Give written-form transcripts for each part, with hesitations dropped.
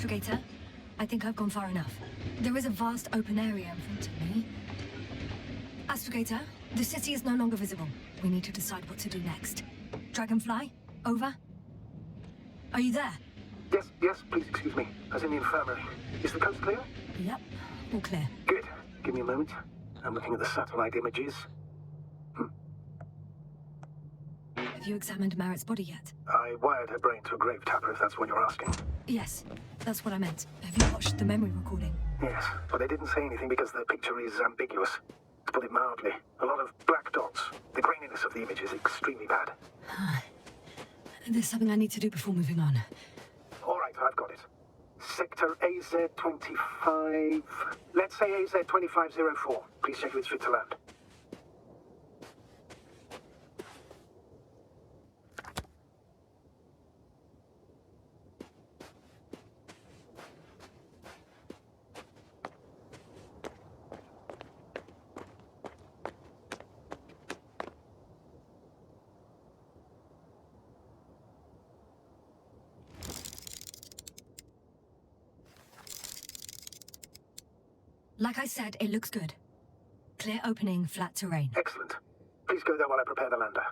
Astrogator, I think I've gone far enough. There is a vast open area in front of me. Astrogator, the city is no longer visible. We need to decide what to do next. Dragonfly, over? Are you there? Yes, please excuse me. As in the infirmary. Is the coast clear? Yep, all clear. Good. Give me a moment. I'm looking at the satellite images. Have you examined Merritt's body yet? I wired her brain to a grave tapper, if that's what you're asking. Yes, that's what I meant. Have you watched the memory recording? Yes, but they didn't say anything because the picture is ambiguous. To put it mildly. A lot of black dots. The graininess of the image is extremely bad. There's something I need to do before moving on. All right, I've got it. Sector AZ-25... Let's say AZ-2504. Please check if it's fit to land. Like I said, it looks good. Clear opening, flat terrain. Excellent. Please go there while I prepare the lander.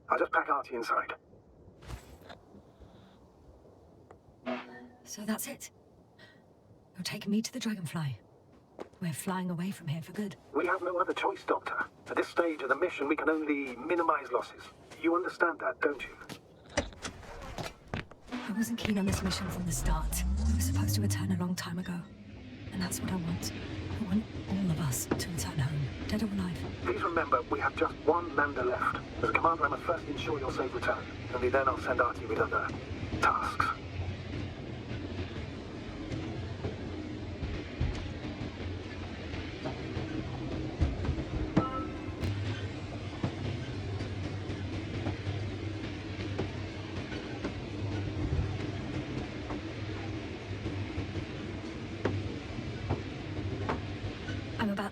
I'll just pack Artie inside. So that's it. You're taking me to the Dragonfly. We're flying away from here for good. We have no other choice, Doctor. At this stage of the mission, we can only minimize losses. You understand that, don't you? I wasn't keen on this mission from the start. I was supposed to return a long time ago. And that's what I want. I want all of us to return home, dead or alive. Please remember, we have just one lander left. As a commander, I must first ensure your safe return. Only then I'll send Artie with other tasks.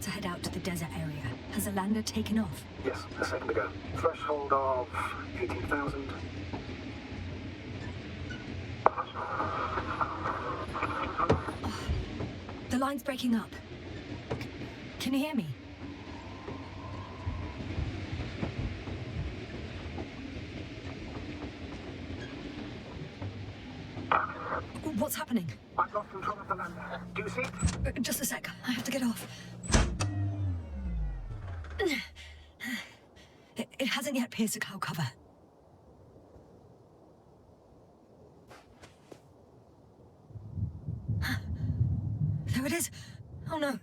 To head out to the desert area. Has a lander taken off? Yes, a second ago. Threshold of 18,000. The line's breaking up. Can you hear me? What's happening? I've lost control of the lander. Do you see it? Just a sec. I have to get off. It hasn't yet pierced the cloud cover. There it is. Oh no.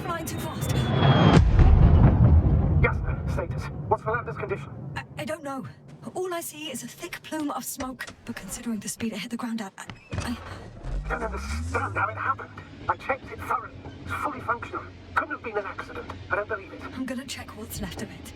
Flying too fast. Yasna, status. What's the lander's condition? I don't know. All I see is a thick plume of smoke. But considering the speed it hit the ground at, I don't understand how it happened. I checked it thoroughly. It's fully functional. Couldn't have been an accident. I don't believe it. I'm gonna check what's left of it.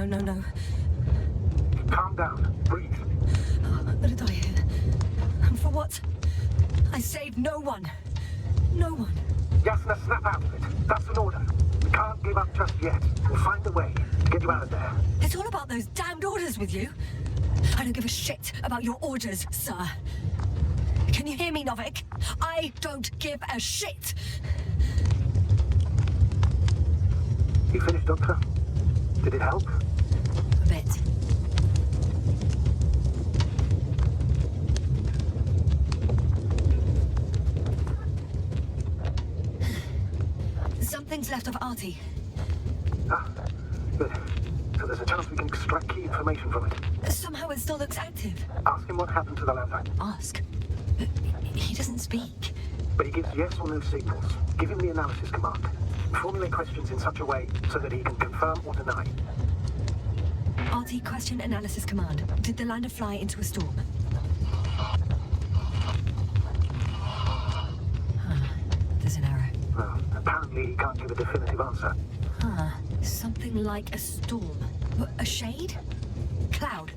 No. Calm down. Breathe. I'm gonna die here. And for what? I saved no one. No one. Yasna, snap out of it. That's an order. We can't give up just yet. We'll find a way to get you out of there. It's all about those damned orders with you. I don't give a shit about your orders, sir. Can you hear me, Novik? I don't give a shit. You finished, Doctor? Did it help? A bit. Something's left of Artie. Ah, good. So there's a chance we can extract key information from it. Somehow it still looks active. Ask him what happened to the lander. Ask? He doesn't speak. but he gives yes or no signals. Give him the analysis command. Formulate questions in such a way so that he can confirm or deny. RT question analysis command. Did the lander fly into a storm? There's an error. Well, apparently he can't give a definitive answer. Something like a storm. A shade? Cloud?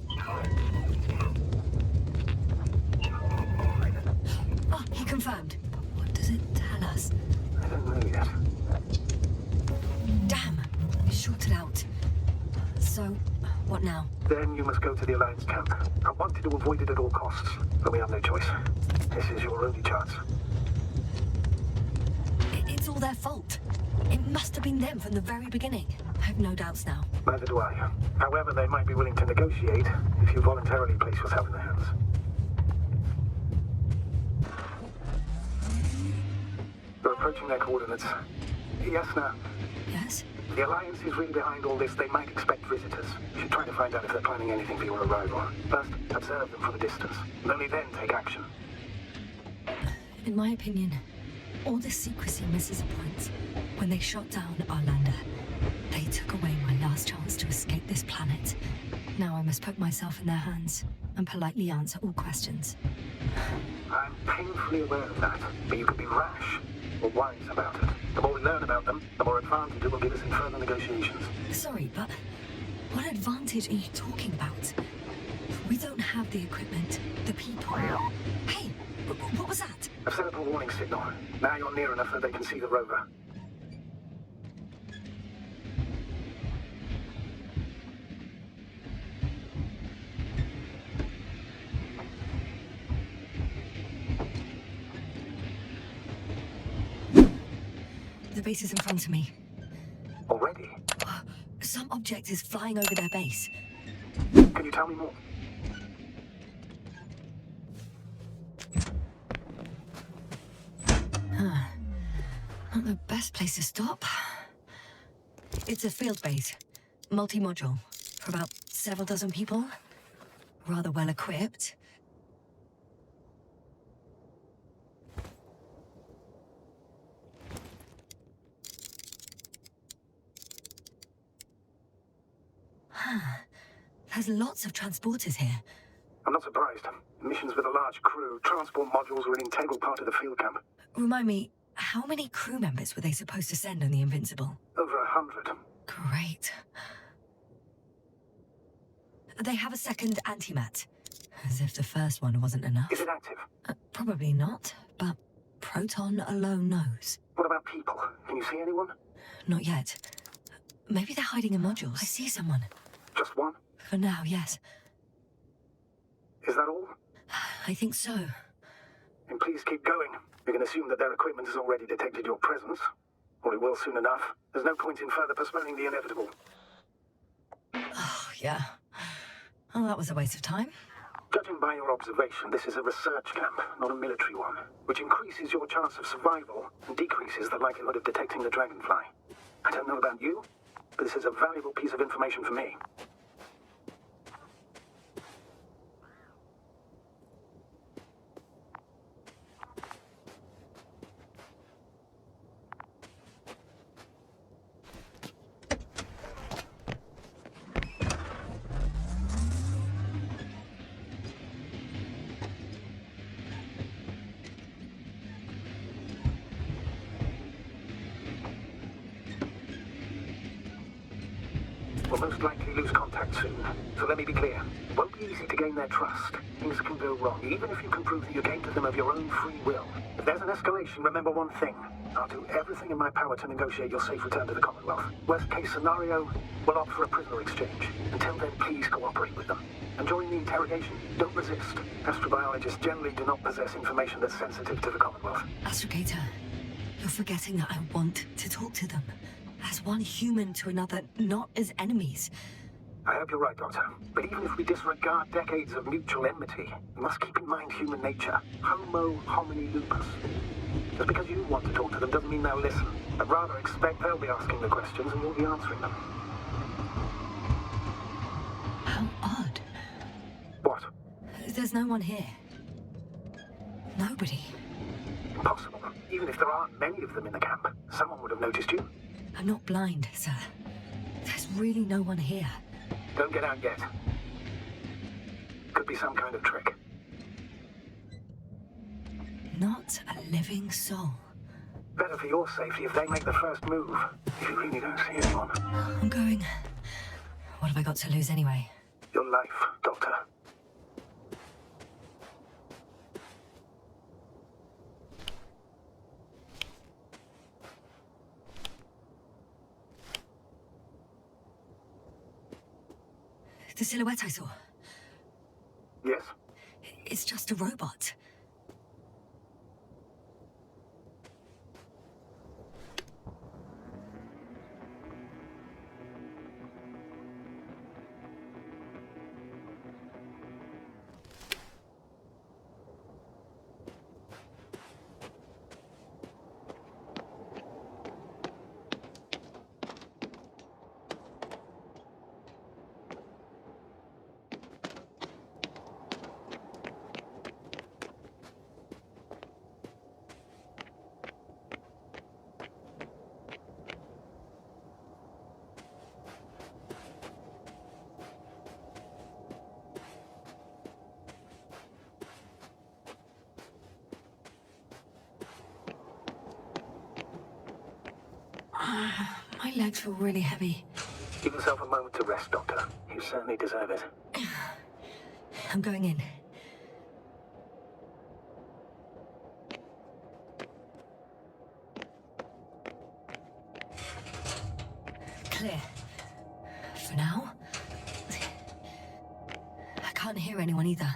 Oh, he confirmed. But what does it tell us? I don't know yet. Damn! Shorted out. So, what now? Then you must go to the Alliance camp. I wanted to avoid it at all costs, but we have no choice. This is your only chance. It's all their fault. It must have been them from the very beginning. I have no doubts now. Neither do I. However, they might be willing to negotiate if you voluntarily place yourself in their hands. They're approaching their coordinates. Yasna, Yes? the Alliance is really behind all this. They might expect visitors. You should try to find out if they're planning anything for your arrival. First, observe them from a distance, and only then take action. In my opinion, all this secrecy misses a point. When they shot down our lander, they took away my last chance to escape this planet. Now I must put myself in their hands and politely answer all questions. I'm painfully aware of that, but you can be rash or wise about it. The more we learn about them, the more advantage it will give us in further negotiations. Sorry, but what advantage are you talking about? We don't have the equipment, the people. Hey, what was that? I've set up a warning signal. Now you're near enough that they can see the rover. The base is in front of me. Already? Some object is flying over their base. Can you tell me more? Not the best place to stop. It's a field base, multi-module, for about several dozen people. Rather well equipped. There's lots of transporters here. I'm not surprised. Missions with a large crew, transport modules are an integral part of the field camp. Remind me, how many crew members were they supposed to send on the Invincible? Over 100. Great. They have a second antimat. As if the first one wasn't enough. Is it active? Probably not, but Proton alone knows. What about people? Can you see anyone? Not yet. Maybe they're hiding in modules. I see someone. Just one? For now, yes. Is that all? I think so. Then please keep going. We can assume that their equipment has already detected your presence. Or it will soon enough. There's no point in further postponing the inevitable. Oh, yeah. Oh, that was a waste of time. Judging by your observation, this is a research camp, not a military one, which increases your chance of survival and decreases the likelihood of detecting the dragonfly. I don't know about you, but this is a valuable piece of information for me. We'll most likely lose contact soon. So let me be clear. It won't be easy to gain their trust. Things can go wrong, even if you can prove that you came to them of your own free will. If there's an escalation, remember one thing. I'll do everything in my power to negotiate your safe return to the Commonwealth. Worst case scenario, we'll opt for a prisoner exchange. Until then, please cooperate with them. And during the interrogation, don't resist. Astrobiologists generally do not possess information that's sensitive to the Commonwealth. Astrogator, you're forgetting that I want to talk to them. As one human to another, not as enemies. I hope you're right, Doctor. But even if we disregard decades of mutual enmity, we must keep in mind human nature. Homo homini lupus. Just because you want to talk to them doesn't mean they'll listen. I'd rather expect they'll be asking the questions and you'll be answering them. How odd. What? There's no one here. Nobody. Impossible. Even if there aren't many of them in the camp, someone would have noticed you. I'm not blind, sir. There's really no one here. Don't get out yet. Could be some kind of trick. Not a living soul. Better for your safety if they make the first move. If you really don't see anyone. I'm going. What have I got to lose anyway? Your life, Doctor. The silhouette I saw. Yes? It's just a robot. My legs feel really heavy. Give yourself a moment to rest, Doctor. You certainly deserve it. I'm going in. Clear. For now. I can't hear anyone either.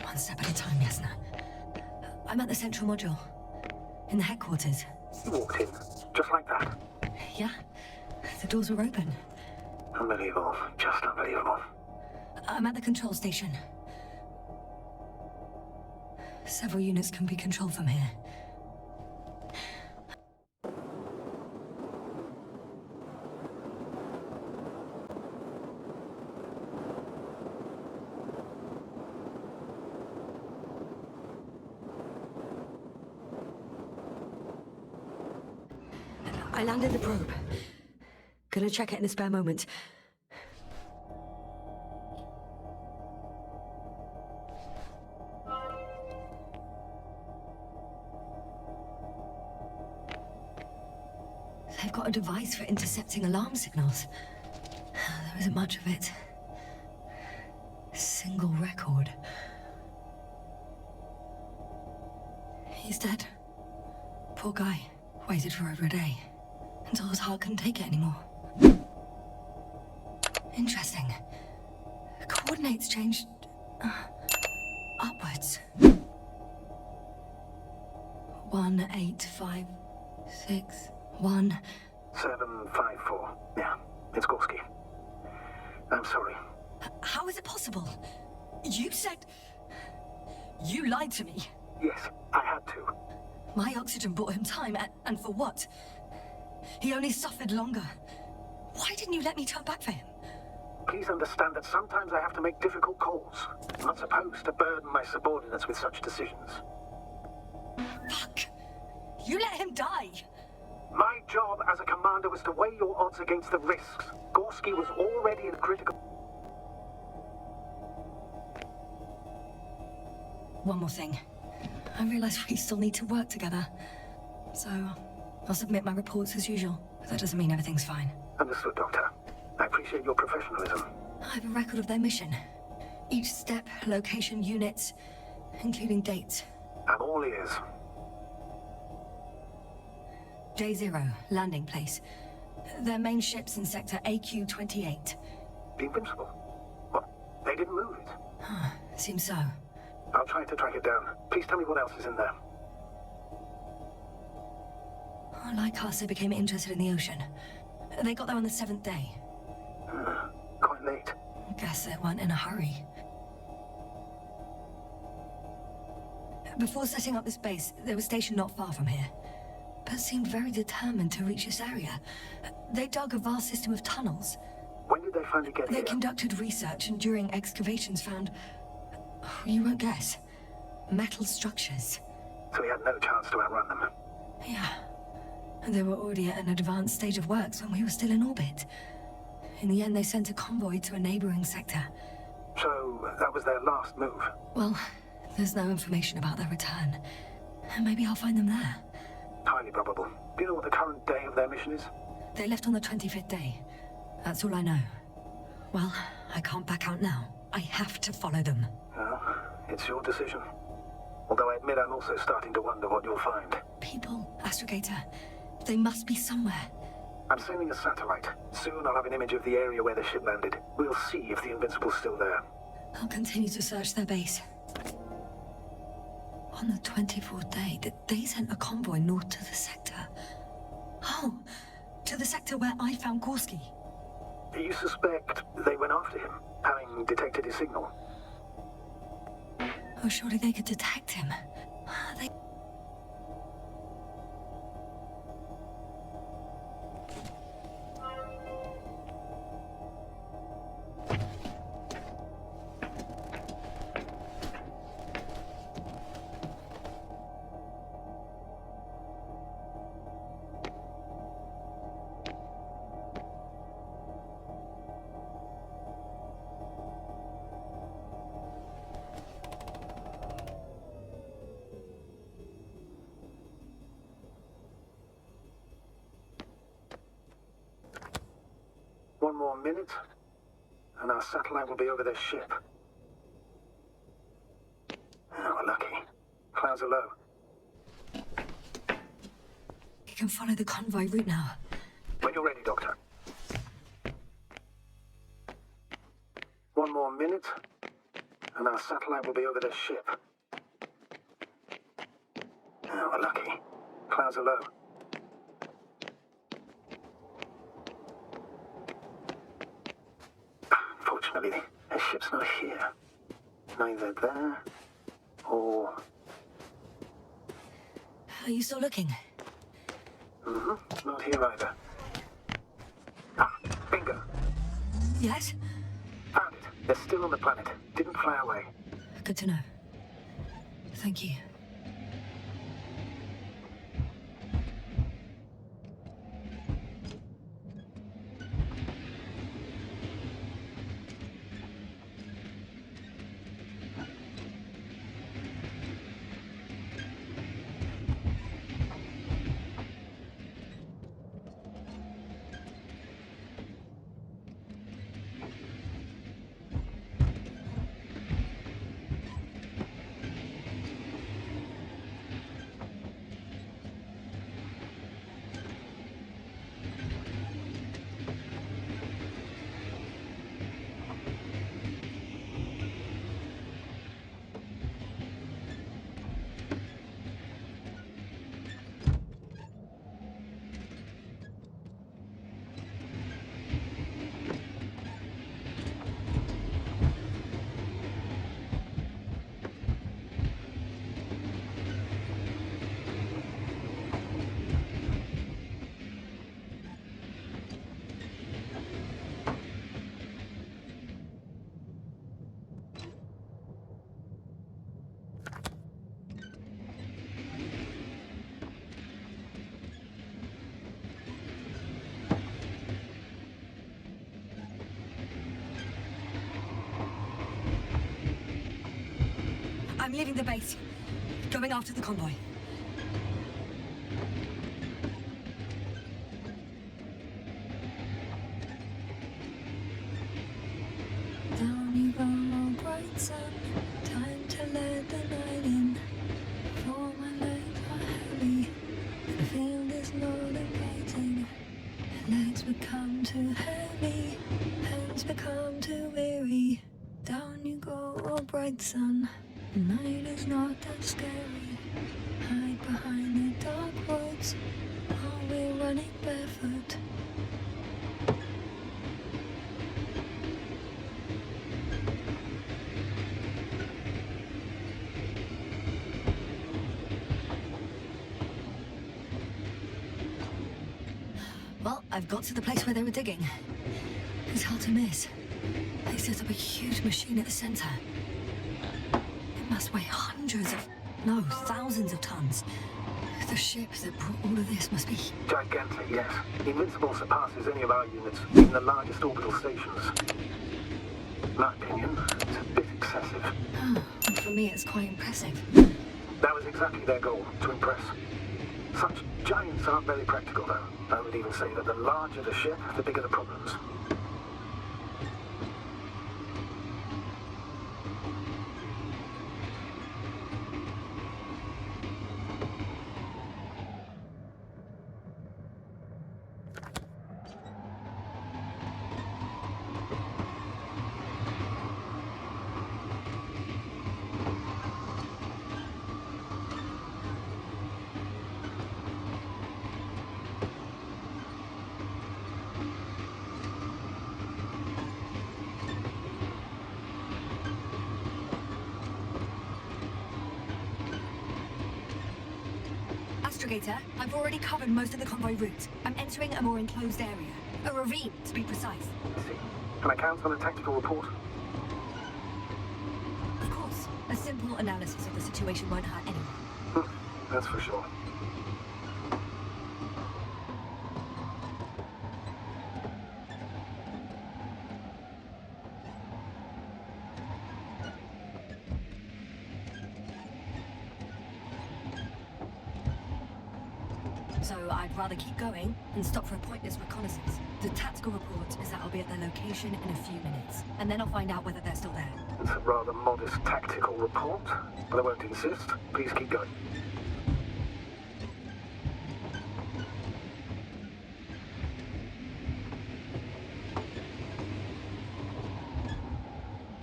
One step at a time, Yasna. I'm at the central module. In the headquarters. You walked in, just like that. Yeah? The doors were open. Unbelievable. Just unbelievable. I'm at the control station. Several units can be controlled from here. I landed the probe. Gonna check it in a spare moment. They've got a device for intercepting alarm signals. There isn't much of it. Single record. He's dead. Poor guy. Waited for over a day. Until his heart couldn't take it anymore. Interesting. Coordinates changed... upwards. 1, 8, 5, 6, 1... 754. Yeah, it's Gorski. I'm sorry. How is it possible? You said... You lied to me. Yes, I had to. My oxygen bought him time, and for what? He only suffered longer. Why didn't you let me turn back for him? Please understand that sometimes I have to make difficult calls. I'm not supposed to burden my subordinates with such decisions. Fuck! You let him die! My job as a commander was to weigh your odds against the risks. Gorski was already in critical... One more thing. I realize we still need to work together. So, I'll submit my reports as usual. that doesn't mean everything's fine. Understood, Doctor. I appreciate your professionalism. I have a record of their mission. Each step, location, units, including dates. I'm all ears. J0, landing place. Their main ship's in sector AQ-28. The Invincible? What? They didn't move it? Seems so. I'll try to track it down. Please tell me what else is in there. Like us, they became interested in the ocean. They got there on the 7th day. Quite late. Guess they weren't in a hurry. Before setting up this base, they were stationed not far from here, but seemed very determined to reach this area. They dug a vast system of tunnels. When did they finally get They here? conducted research and during excavations found... you won't guess. Metal structures. So we had no chance to outrun them. Yeah. And they were already at an advanced stage of works when we were still in orbit. In the end, they sent a convoy to a neighboring sector. So that was their last move. Well, there's no information about their return. Maybe I'll find them there. Highly probable. Do you know what the current day of their mission is? They left on the 25th day. That's all I know. Well, I can't back out now. I have to follow them. Well, it's your decision. Although I admit I'm also starting to wonder what you'll find. People, Astrogator. They must be somewhere. I'm sending a satellite. Soon I'll have an image of the area where the ship landed. We'll see if the Invincible's still there. I'll continue to search their base. On the 24th day, they sent a convoy north to the sector. Oh, to the sector where I found Gorski. You suspect they went after him, having detected his signal? Oh, surely they could detect him. They... One more minute, and our satellite will be over their ship. Oh, we're lucky. Clouds are low. You can follow the convoy route now. When you're ready, Doctor. One more minute, and our satellite will be over their ship. Oh, we're lucky. Clouds are low. Fortunately, the ship's not here. Neither there, or... Are you still looking? Not here either. Ah, bingo. Yes? Found it. They're still on the planet. Didn't fly away. Good to know. Thank you. I'm leaving the base. Going after the convoy. bright sun. Time to let the night in. For my legs are heavy. The field is locating. Legs become too heavy. Hands become too weary. Down you go, oh bright sun. Night is not that scary. Hide behind the dark woods while we're running barefoot. Well, I've got to the place where they were digging. It's hard to miss. They set up a huge machine at the center. It must weigh thousands of tons. The ship that brought all of this must be... Gigantic, yes. Invincible surpasses any of our units, even the largest orbital stations. In my opinion, it's a bit excessive. For me, it's quite impressive. That was exactly their goal, to impress. Such giants aren't very practical, though. I would even say that the larger the ship, the bigger the problems. Astrogator, I've already covered most of the convoy route. I'm entering a more enclosed area. A ravine, to be precise. I see. Can I count on a tactical report? Of course. A simple analysis of the situation won't hurt anyone. That's for sure. So I'd rather keep going and stop for a pointless reconnaissance. The tactical report is that I'll be at their location in a few minutes, and then I'll find out whether they're still there. It's a rather modest tactical report, but I won't insist. Please keep going.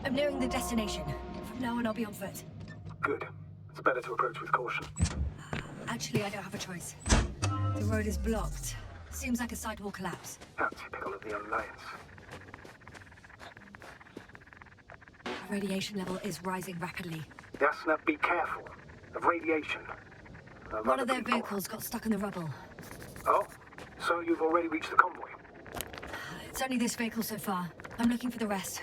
I'm nearing the destination. From now on, I'll be on foot. Good. It's better to approach with caution. Actually, I don't have a choice. The road is blocked. Seems like a sidewall collapse. How typical of the Alliance. The radiation level is rising rapidly. Yasna, be careful. Of radiation. One of their vehicles got stuck in the rubble. Oh? So you've already reached the convoy? It's only this vehicle so far. I'm looking for the rest.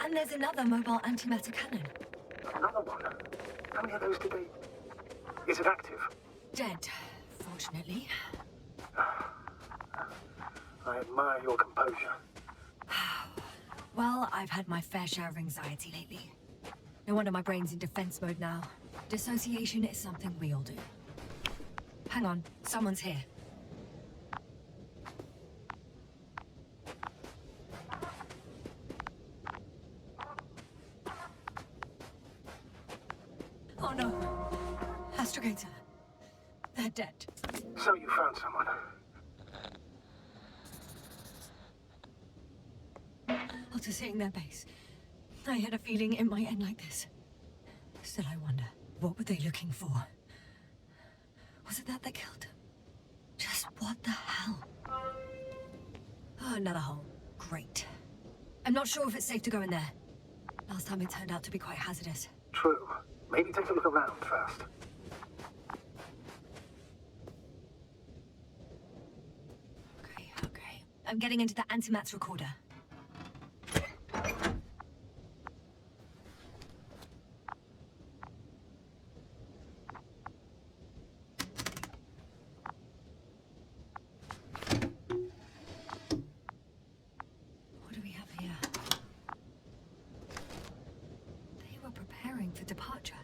And there's another mobile antimatter cannon. Another one? How many of those did they... Is it active? Dead, fortunately. I admire your composure. Well, I've had my fair share of anxiety lately. No wonder my brain's in defense mode now. Dissociation is something we all do. Hang on, someone's here. Oh no. Astrogator. They're dead. So you found someone. After seeing their base, I had a feeling it might end like this. Still, I wonder, what were they looking for? Was it that killed them? Just what the hell? Oh, another hole. Great. I'm not sure if it's safe to go in there. Last time it turned out to be quite hazardous. True. Maybe take a look around first. I'm getting into the antimat's recorder. What do we have here? They were preparing for departure.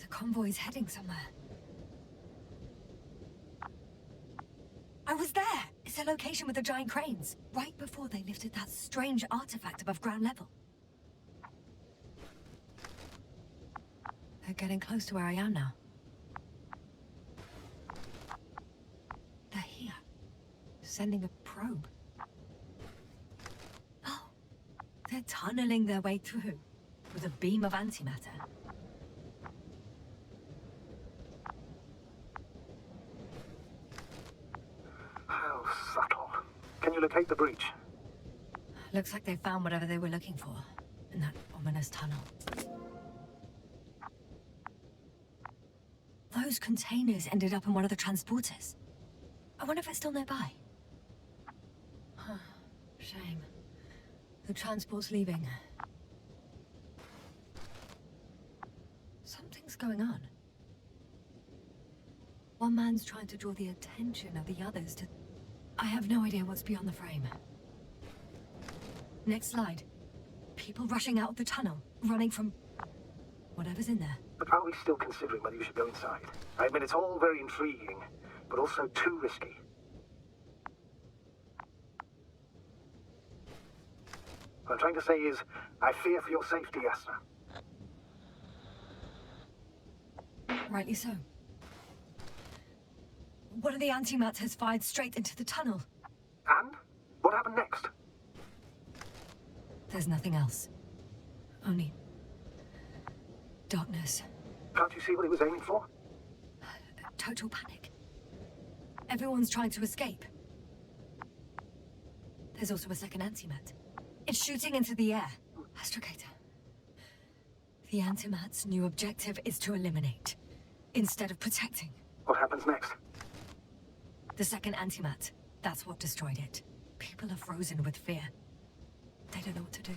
The convoy's heading somewhere. I was there! It's the location with the giant cranes, right before they lifted that strange artifact above ground level. They're getting close to where I am now. They're here, sending a probe. Oh, they're tunneling their way through with a beam of antimatter. How subtle. Can you locate the breach? Looks like they found whatever they were looking for in that ominous tunnel. Those containers ended up in one of the transporters. I wonder if it's still nearby. Huh. Shame. The transport's leaving. Something's going on. One man's trying to draw the attention of the others to... I have no idea what's beyond the frame. Next slide. People rushing out of the tunnel, running from... whatever's in there. But are we still considering whether you should go inside? I admit it's all very intriguing, but also too risky. What I'm trying to say is, I fear for your safety, Yasna. Rightly so. One of the antimats has fired straight into the tunnel. And? What happened next? There's nothing else. Only... darkness. Can't you see what he was aiming for? Total panic. Everyone's trying to escape. There's also a second antimat. It's shooting into the air. Astrogator. The antimat's new objective is to eliminate, instead of protecting. What happens next? The second antimat. That's what destroyed it. People are frozen with fear. They don't know what to do.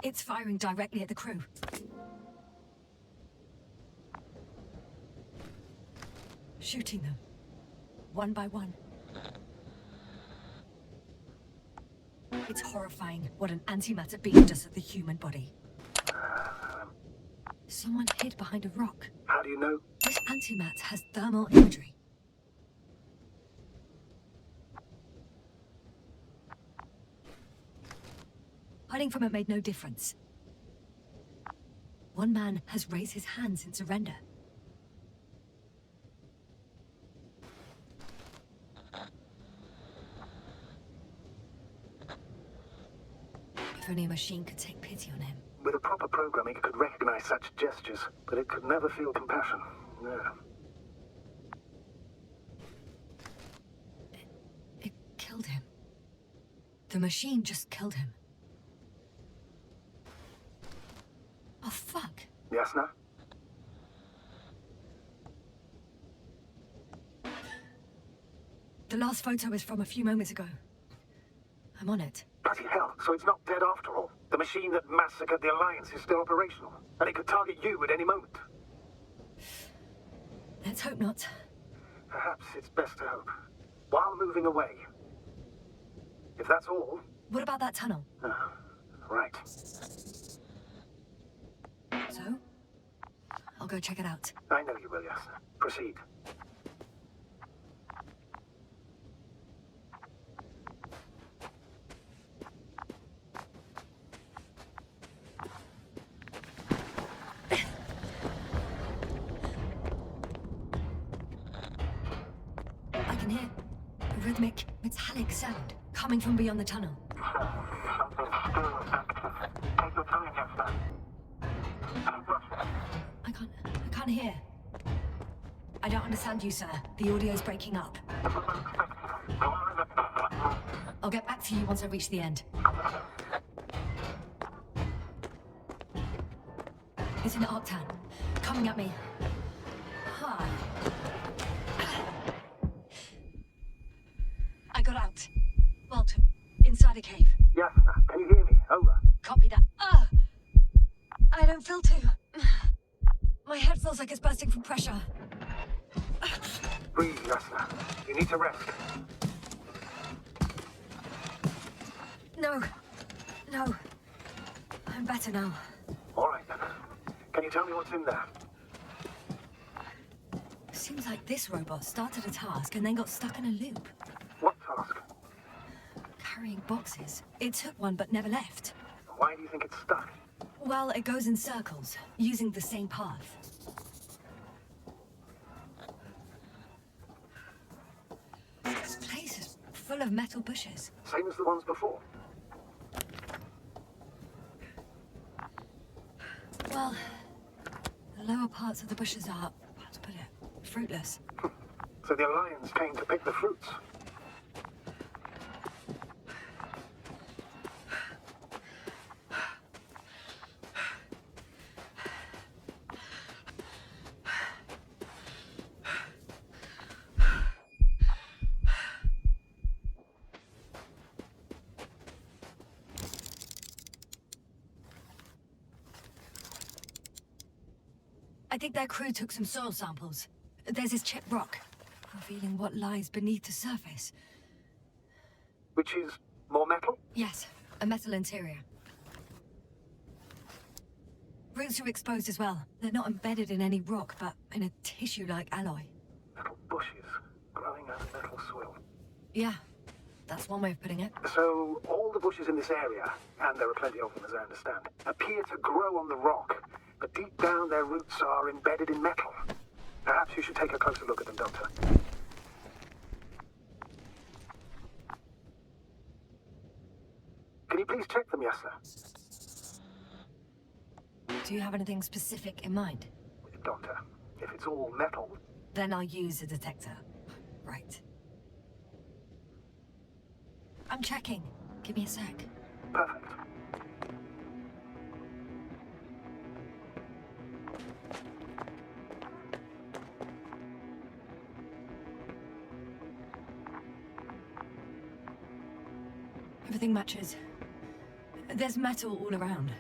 It's firing directly at the crew. Shooting them. One by one. It's horrifying what an antimatter beam does to the human body. Someone hid behind a rock. How do you know? This antimat has thermal imagery. Hiding from it made no difference. One man has raised his hands in surrender. If only a machine could take pity on him. With a proper programming, it could recognize such gestures, but it could never feel compassion. No. It killed him. The machine just killed him. Oh, fuck. Yasna? The last photo is from a few moments ago. I'm on it. Bloody hell, so it's not dead after all. The machine that massacred the Alliance is still operational, and it could target you at any moment. Let's hope not. Perhaps it's best to hope. While moving away. If that's all... What about that tunnel? Right. So? I'll go check it out. I know you will, Yasna. Proceed. I can hear a rhythmic, metallic sound coming from beyond the tunnel. Something's still active. Take your time, Yasna. I can't hear. I don't understand you, sir. The audio's breaking up. I'll get back to you once I reach the end. It's an Octan. Coming at me. Hi. Smells like it's bursting from pressure. Breathe, Yasna. You need to rest. No. No. I'm better now. All right, then. Can you tell me what's in there? Seems like this robot started a task and then got stuck in a loop. What task? Carrying boxes. It took one but never left. Why do you think it's stuck? Well, it goes in circles, using the same path. This place is full of metal bushes. Same as the ones before. Well, the lower parts of the bushes are, how to put it, fruitless. So the Alliance came to pick the fruits. I think their crew took some soil samples. There's this chipped rock, revealing what lies beneath the surface. Which is more metal? Yes, a metal interior. Roots are exposed as well. They're not embedded in any rock, but in a tissue-like alloy. Metal bushes growing out of metal soil. Yeah, that's one way of putting it. So all the bushes in this area, and there are plenty of them as I understand, appear to grow on the rock, but deep down their roots are embedded in metal. Perhaps you should take a closer look at them, Doctor. Can you please check them, Yasna? Do you have anything specific in mind? Doctor, if it's all metal... Then I'll use a detector. Right. I'm checking. Give me a sec. Perfect. Everything matches. There's metal all around.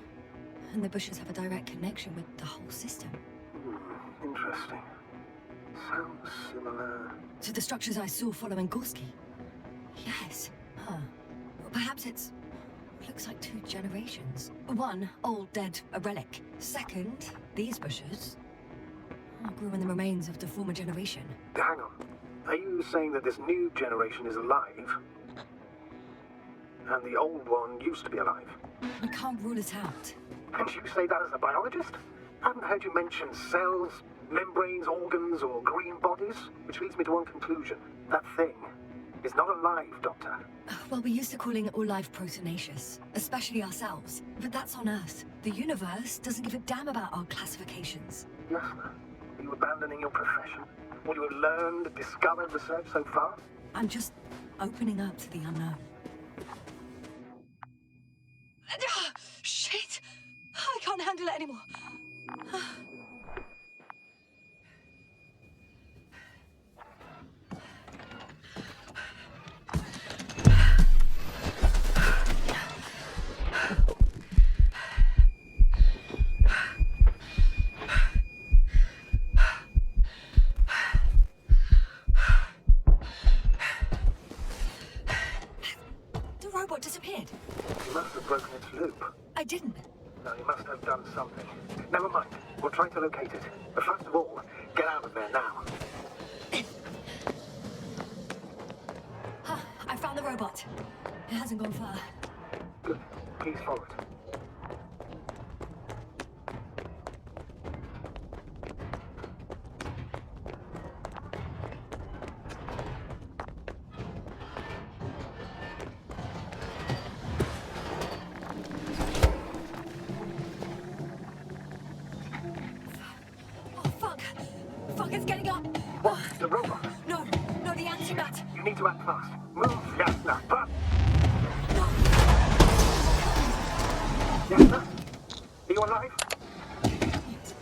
And the bushes have a direct connection with the whole system. Interesting. Sounds similar... To the structures I saw following Gorski. Yes. Huh. Well, perhaps it's... looks like 2 generations. One, old, dead, a relic. Second, these bushes... grew in the remains of the former generation. Hang on. Are you saying that this new generation is alive? And the old one used to be alive? I can't rule it out. And you say that as a biologist? I haven't heard you mention cells, membranes, organs, or green bodies, which leads me to one conclusion. That thing is not alive, Doctor. Well, we're used to calling it all life proteinaceous, especially ourselves. But that's on Earth. The universe doesn't give a damn about our classifications. Yasna, are you abandoning your profession? What you have learned, discovered, researched so far? I'm just opening up to the unknown. Shit! I can't handle it anymore. The robot disappeared. You must have broken its loop. I didn't. No, you must have done something. Never mind. We'll try to locate it. But first of all, get out of there now. I found the robot. It hasn't gone far. Good. Please follow it. Oh, fuck! Fuck, it's getting up! What? The robot? No, no, the antimat! You need to act fast. Move, Yasna. Yasna? Are you alive? Yes.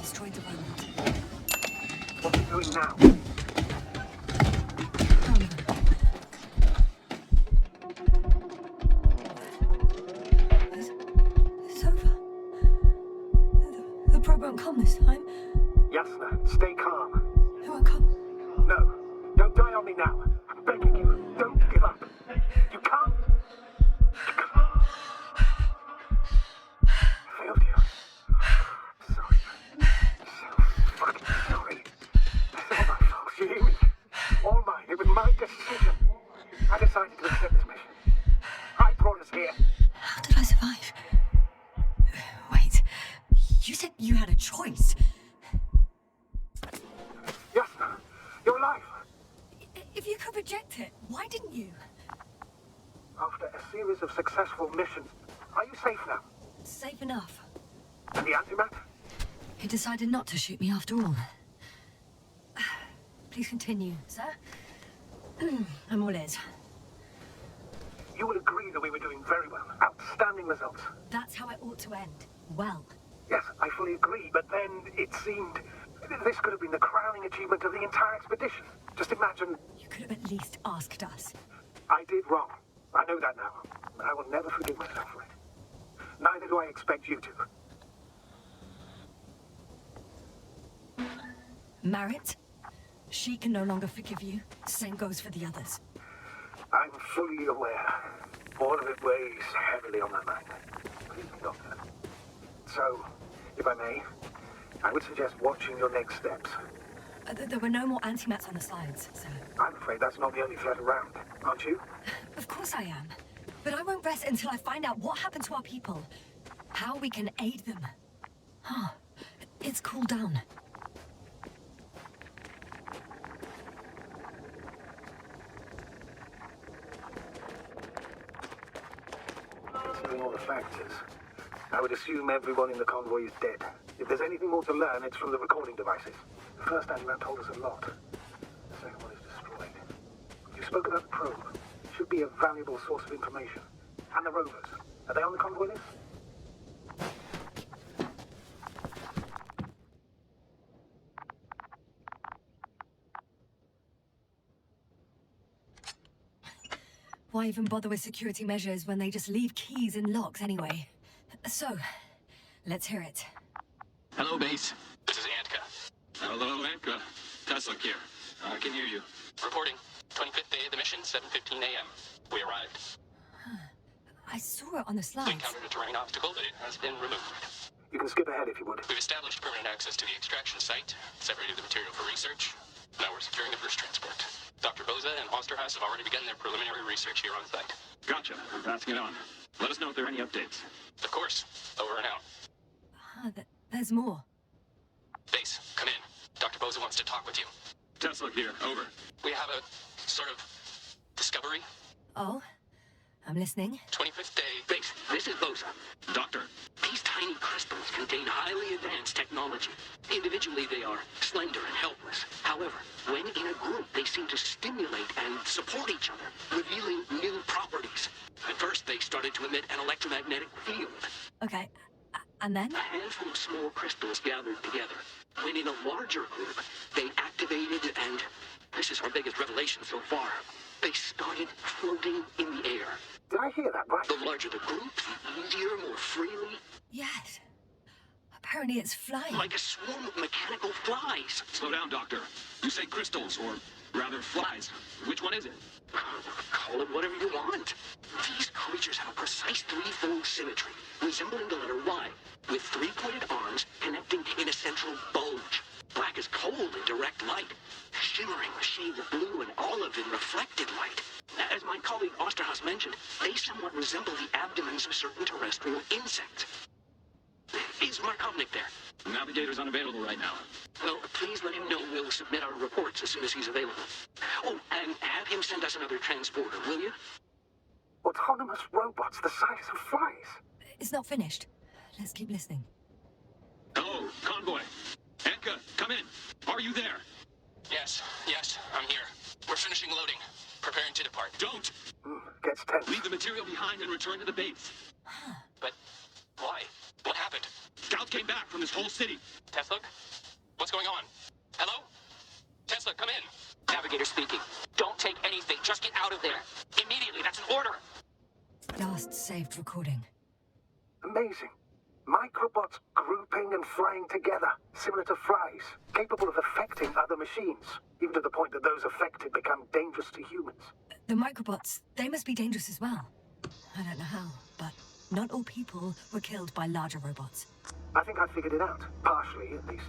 Destroyed the robot. What are you doing now? Oh, no. It's over. The probe won't come this time. Yasna, stay calm. Who are calm? No, don't die on me now. I'm begging you, don't give up. You can't. You can't. I failed you. Sorry. So fucking sorry. It's all my fault, you hear me? All mine. It was my decision. I decided to accept this mission. I brought us here. How did I survive? Wait, you said you had a choice. Yasna, you're alive. If you could reject it, why didn't you? After a series of successful missions, are you safe now? Safe enough. And the antimat? He decided not to shoot me after all. Please continue, sir. I'm all ears. You will agree that we were doing very well. Outstanding results. That's how it ought to end. Well. Yes, I fully agree, but then it seemed this could have been the crowning achievement of the entire expedition. Just imagine. You could have at least asked us. I did wrong. I know that now. I will never forgive myself for it. Neither do I expect you to. Marit? She can no longer forgive you. Same goes for the others. I'm fully aware. All of it weighs heavily on my mind. Please, Doctor. So, if I may, I would suggest watching your next steps. There were no more antimats on the slides, sir. I'm afraid that's not the only threat around, aren't you? Of course I am. But I won't rest until I find out what happened to our people. How we can aid them. Huh. It's cooled down. Considering all the factors, I would assume everyone in the convoy is dead. If there's anything more to learn, it's from the recording devices. The first antimat told us a lot. The second one is destroyed. You spoke about the probe. Should be a valuable source of information. And the rovers. Are they on the convoy list? Why even bother with security measures when they just leave keys in locks anyway? So, let's hear it. Hello, base. This is Antka. Hello, Antka. Tesla here. I can hear you. Reporting. 25th day of the mission, 7:15 a.m. We arrived. I saw it on the We slides. encountered a terrain obstacle, but it has been removed. You can skip ahead if you would. We've established permanent access to the extraction site, separated the material for research. Now we're securing the first transport. Dr. Boza and Osterhaus have already begun their preliminary research here on site. Gotcha. I'm passing it on. Let us know if there are any updates. Of course. Over and out. There's more. Base, come in. Dr. Boza wants to talk with you. Tesla here. Over. We have a sort of discovery. Oh? I'm listening. 25th day. Base, this is Boza. Doctor. These tiny crystals contain highly advanced technology. Individually, they are slender and helpless. However, when in a group, they seem to stimulate and support each other, revealing new properties. At first, they started to emit an electromagnetic field. Okay, and then? A handful of small crystals gathered together. When in a larger group, they activated and, this is our biggest revelation so far, they started floating in the air. Did I hear that right? The larger the group, the easier, more freely. Yes. Apparently it's flying. Like a swarm of mechanical flies. Slow down, Doctor. You say crystals, or rather flies. Which one is it? Call it whatever you want. These creatures have a precise threefold symmetry, resembling the letter Y, with three-pointed arms connecting in a central bulge. Black as coal in direct light, shimmering with shades of blue and olive in reflected light. As my colleague Osterhaus mentioned, they somewhat resemble the abdomens of certain terrestrial insects. Is Markovnik there? Navigator's unavailable right now. Well, please let him know we'll submit our reports as soon as he's available. Oh, and have him send us another transporter, will you? Autonomous robots the size of flies. It's not finished. Let's keep listening. Hello, convoy. Antka, come in. Are you there? Yes, I'm here. We're finishing loading. Preparing to depart. Don't! Gets tense. Leave the material behind and return to the base. But why? What happened? Scouts came back from this whole city. Tesla? What's going on? Hello? Tesla, come in. Navigator speaking. Don't take anything. Just get out of there. Immediately. That's an order. Last saved recording. Amazing. Microbots grouping and flying together, similar to flies, capable of affecting other machines, even to the point that those affected become dangerous to humans. The microbots, they must be dangerous as well. I don't know how, but not all people were killed by larger robots. I think I figured it out, partially at least.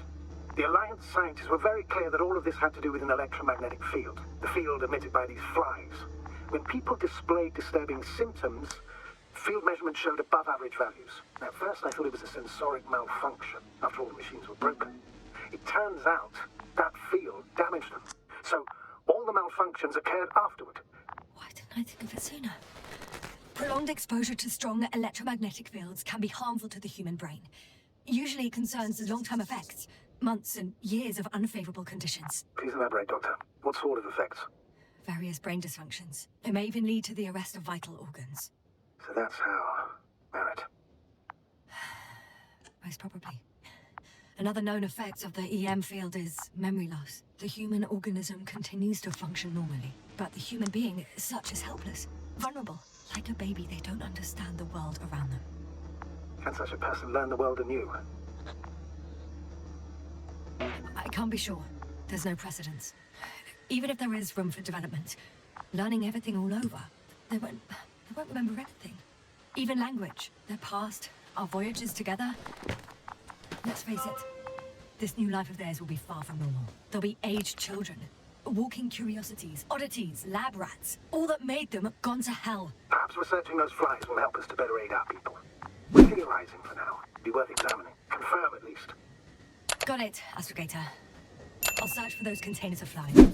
The Alliance scientists were very clear that all of this had to do with an electromagnetic field, the field emitted by these flies. When people displayed disturbing symptoms, field measurements showed above average values. At first I thought it was a sensoric malfunction, after all the machines were broken. It turns out that field damaged them. So all the malfunctions occurred afterward. Why didn't I think of it sooner? Prolonged exposure to strong electromagnetic fields can be harmful to the human brain. Usually it concerns the long-term effects, months and years of unfavorable conditions. Please elaborate, Doctor. What sort of effects? Various brain dysfunctions. It may even lead to the arrest of vital organs. So that's how... Merit. Most probably. Another known effect of the EM field is memory loss. The human organism continues to function normally, but the human being as such is helpless, vulnerable. Like a baby, they don't understand the world around them. Can such a person learn the world anew? I can't be sure. There's no precedence. Even if there is room for development, learning everything all over, they won't remember anything. Even language, their past, our voyages together. Let's face it, this new life of theirs will be far from normal. They'll be aged children, walking curiosities, oddities, lab rats. All that made them gone to hell. Perhaps researching those flies will help us to better aid our people. We're theorizing for now. Be worth examining. Confirm at least. Got it, Astrogator. I'll search for those containers of flies.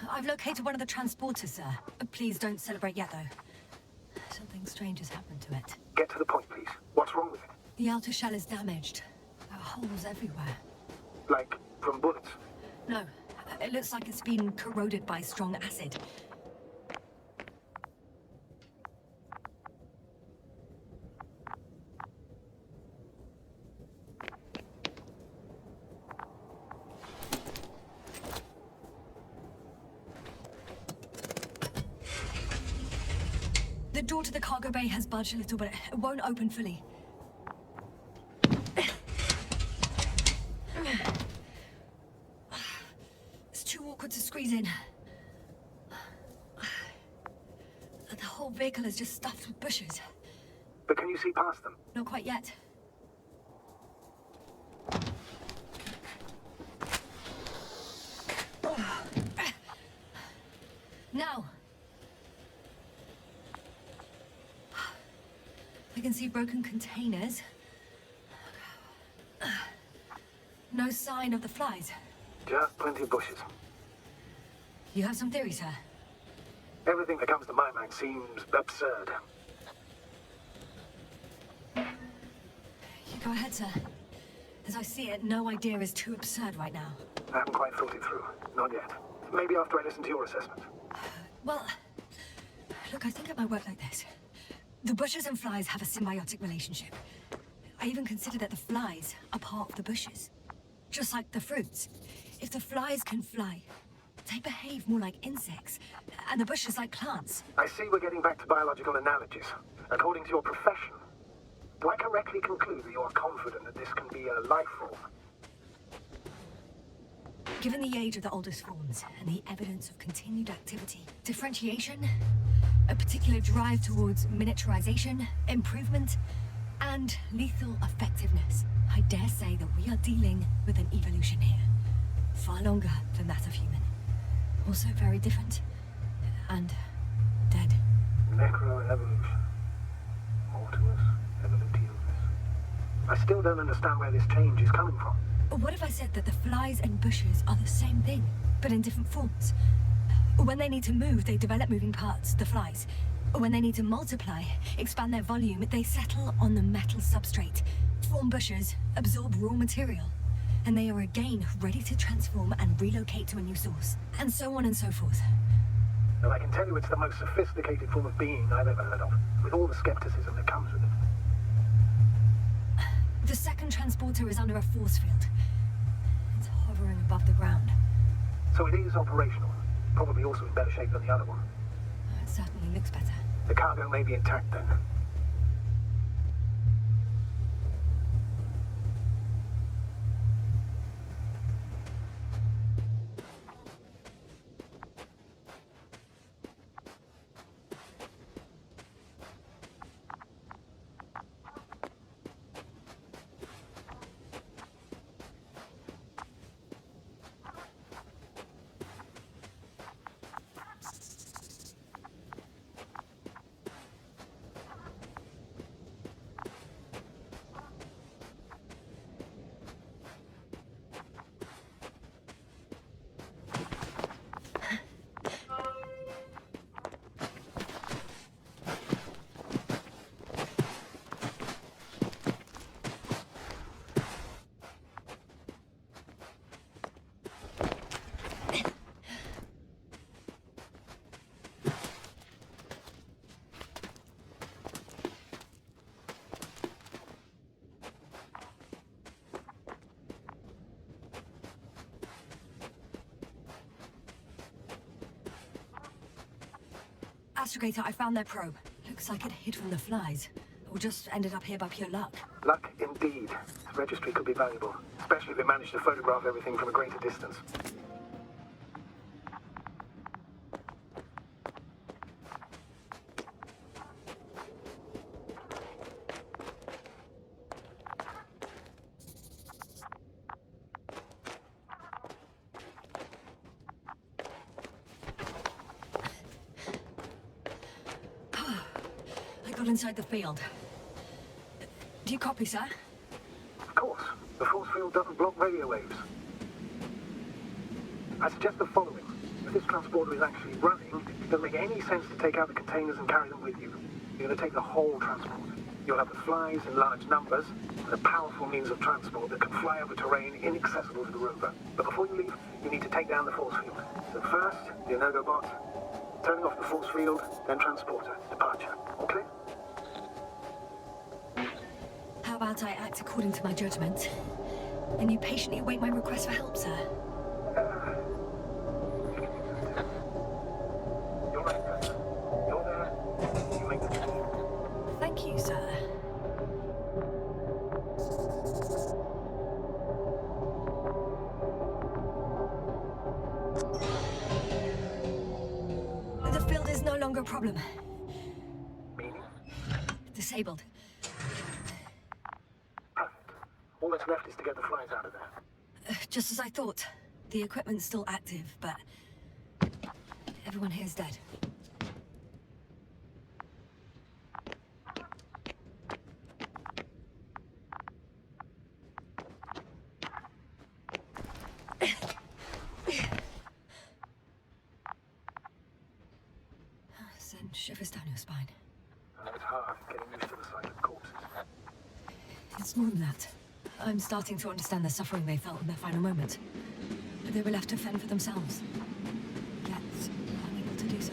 I've located one of the transporters, sir. Please don't celebrate yet, though. Something strange has happened to it. Get to the point, please. What's wrong with it? The outer shell is damaged. There are holes everywhere. Like, from bullets? No, it looks like it's been corroded by strong acid. The door to the cargo bay has budged a little, but it won't open fully. It's too awkward to squeeze in. The whole vehicle is just stuffed with bushes. But can you see past them? Not quite yet. Now. I can see broken containers. No sign of the flies. Just plenty of bushes. You have some theories, sir? Everything that comes to my mind seems absurd. You go ahead, sir. As I see it, no idea is too absurd right now. I haven't quite thought it through. Not yet. Maybe after I listen to your assessment. Well, look, I think it might work like this. The bushes and flies have a symbiotic relationship. I even consider that the flies are part of the bushes. Just like the fruits. If the flies can fly, they behave more like insects, and the bushes like plants. I see we're getting back to biological analogies. According to your profession, do I correctly conclude that you are confident that this can be a life form? Given the age of the oldest forms and the evidence of continued activity, differentiation, a particular drive towards miniaturization, improvement, and lethal effectiveness, I dare say that we are dealing with an evolution here. Far longer than that of human. Also very different. And dead. Necroevolution. Mortuus evolutiveness. I still don't understand where this change is coming from. What if I said that the flies and bushes are the same thing, but in different forms? When they need to move, they develop moving parts, the flies. When they need to multiply, expand their volume, they settle on the metal substrate, form bushes, absorb raw material, and they are again ready to transform and relocate to a new source, and so on and so forth. And I can tell you it's the most sophisticated form of being I've ever heard of, with all the skepticism that comes with it. The second transporter is under a force field. hovering above the ground. So it is operational. Probably also in better shape than the other one. It certainly looks better. The cargo may be intact then. Astrogator, I found their probe. Looks like it hid from the flies. Or just ended up here by pure luck. Luck indeed. The registry could be valuable, especially if they manage to photograph everything from a greater distance. I got inside the field. Do you copy, sir? Of course, the force field doesn't block radio waves. I suggest the following. If this transporter is actually running, it doesn't make any sense to take out the containers and carry them with you. You're going to take the whole transport. You'll have the flies in large numbers, and a powerful means of transport that can fly over terrain inaccessible to the rover. But before you leave, you need to take down the force field. So first, the Energo bot, turning off the force field, then transporter, departure. All clear? How about I act according to my judgment? And you patiently await my request for help, sir? You're right, Quintus. You're there. You make the decision. Thank you, sir. The field is no longer a problem. Meaning? Disabled. Perfect. All that's left is to get the flies out of there. Just as I thought. The equipment's still active, but everyone here is dead. Send shivers down your spine. I know it's hard getting used to the sight of corpses. It's more than that. I'm starting to understand the suffering they felt in their final moment. They were left to fend for themselves. Yet, unable to do so.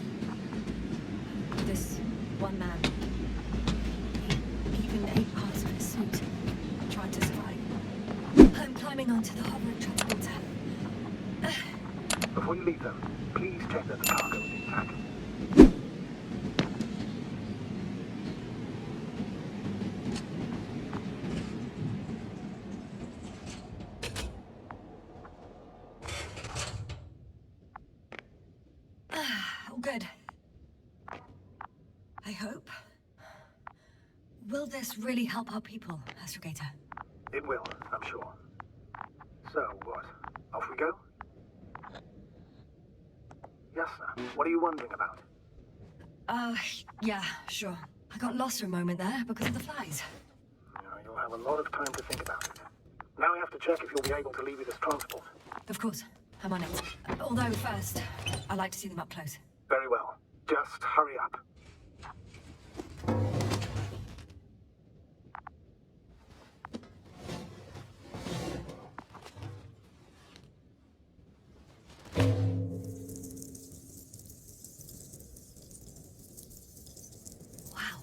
This one man, he even ate parts of his suit, tried to survive. I'm climbing onto the hovering transporter. Before you leave them, please check that the cargo is intact. All good. I hope. Will this really help our people, Astrogator? It will, I'm sure. So, what? Off we go? Yasna, what are you wondering about? Yeah, sure. I got lost for a moment there because of the flies. You'll have a lot of time to think about it. Now we have to check if you'll be able to leave with this transport. Of course, I'm on it. Although first, I'd like to see them up close. Very well. Just hurry up. Wow.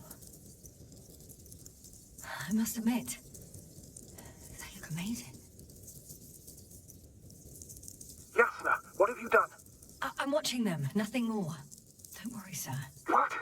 I must admit, they look amazing. What have you done? I'm watching them, nothing more. Don't worry, sir. What?